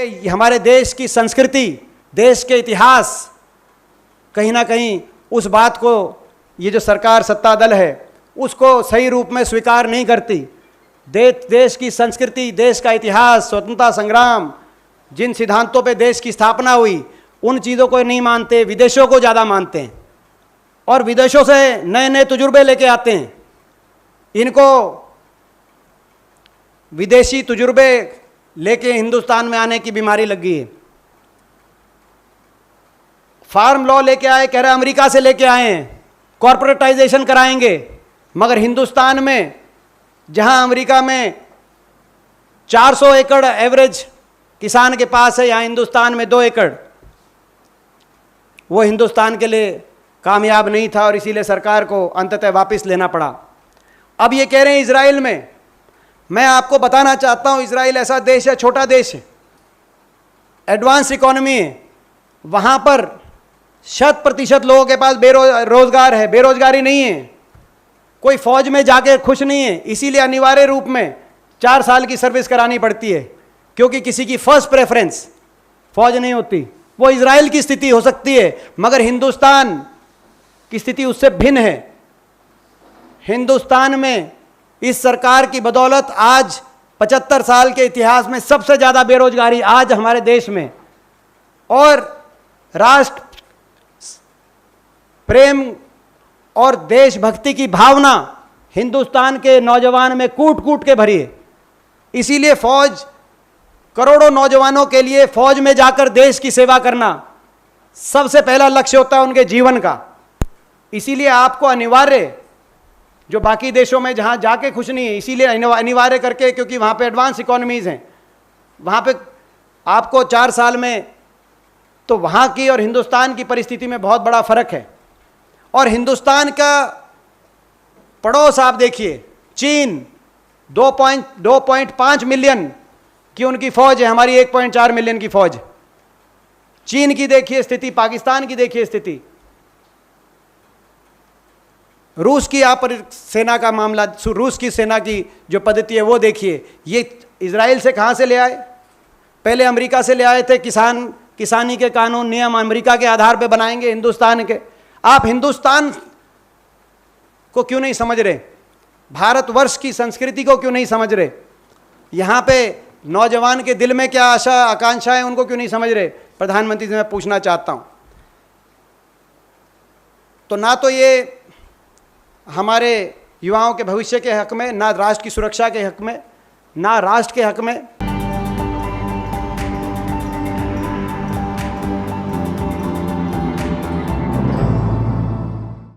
हमारे देश की संस्कृति, देश के इतिहास, कहीं ना कहीं उस बात को ये जो सरकार सत्ता दल है उसको सही रूप में स्वीकार नहीं करती। देश की संस्कृति, देश का इतिहास, स्वतंत्रता संग्राम, जिन सिद्धांतों पे देश की स्थापना हुई, उन चीज़ों को नहीं मानते, विदेशों को ज़्यादा मानते हैं और विदेशों से नए नए तजुर्बे लेके आते हैं। इनको विदेशी तजुर्बे लेके हिंदुस्तान में आने की बीमारी लग गई है। फार्म लॉ लेके आए, कह रहे अमेरिका से लेके आए हैं, कॉर्पोरेटाइजेशन कराएंगे, मगर हिंदुस्तान में जहां अमेरिका में 400 एकड़ एवरेज किसान के पास है, यहां हिंदुस्तान में 2 एकड़। वो हिंदुस्तान के लिए कामयाब नहीं था और इसीलिए सरकार को अंततः वापस लेना पड़ा। अब ये कह रहे हैं इजराइल में, मैं आपको बताना चाहता हूं, इजराइल ऐसा देश है, छोटा देश है, एडवांस इकोनॉमी है, वहां पर 100% लोगों के पास रोजगार है, बेरोजगारी नहीं है, कोई फौज में जाके खुश नहीं है, इसीलिए अनिवार्य रूप में 4 साल की सर्विस करानी पड़ती है, क्योंकि किसी की फर्स्ट प्रेफरेंस फौज नहीं होती। वो इजराइल की स्थिति हो सकती है, मगर हिंदुस्तान की स्थिति उससे भिन्न है। हिंदुस्तान में इस सरकार की बदौलत आज 75 साल के इतिहास में सबसे ज्यादा बेरोजगारी आज हमारे देश में, और राष्ट्र प्रेम और देशभक्ति की भावना हिंदुस्तान के नौजवान में कूट कूट के भरी है। इसीलिए फौज, करोड़ों नौजवानों के लिए फौज में जाकर देश की सेवा करना सबसे पहला लक्ष्य होता है उनके जीवन का। इसीलिए आपको अनिवार्य, जो बाकी देशों में जहां जाके खुश नहीं है, इसीलिए अनिवार्य करके, क्योंकि वहां पे एडवांस इकोनॉमीज हैं, वहां पे आपको 4 साल में, तो वहां की और हिंदुस्तान की परिस्थिति में बहुत बड़ा फर्क है। और हिंदुस्तान का पड़ोस आप देखिए, चीन 2.5 मिलियन की उनकी फौज है, हमारी 1.4 मिलियन की फौज। चीन की देखिए स्थिति, पाकिस्तान की देखिए स्थिति, रूस की आप सेना का मामला, रूस की सेना की जो पद्धति है वो देखिए। ये इजराइल से कहाँ से ले आए? पहले अमेरिका से ले आए थे। किसानी के कानून नियम अमेरिका के आधार पे बनाएंगे हिंदुस्तान के। आप हिंदुस्तान को क्यों नहीं समझ रहे? भारतवर्ष की संस्कृति को क्यों नहीं समझ रहे? यहाँ पे नौजवान के दिल में क्या आशा आकांक्षा है, उनको क्यों नहीं समझ रहे? प्रधानमंत्री से मैं पूछना चाहता हूँ। तो ना तो ये हमारे युवाओं के भविष्य के हक में, ना राष्ट्र की सुरक्षा के हक में, ना राष्ट्र के हक में,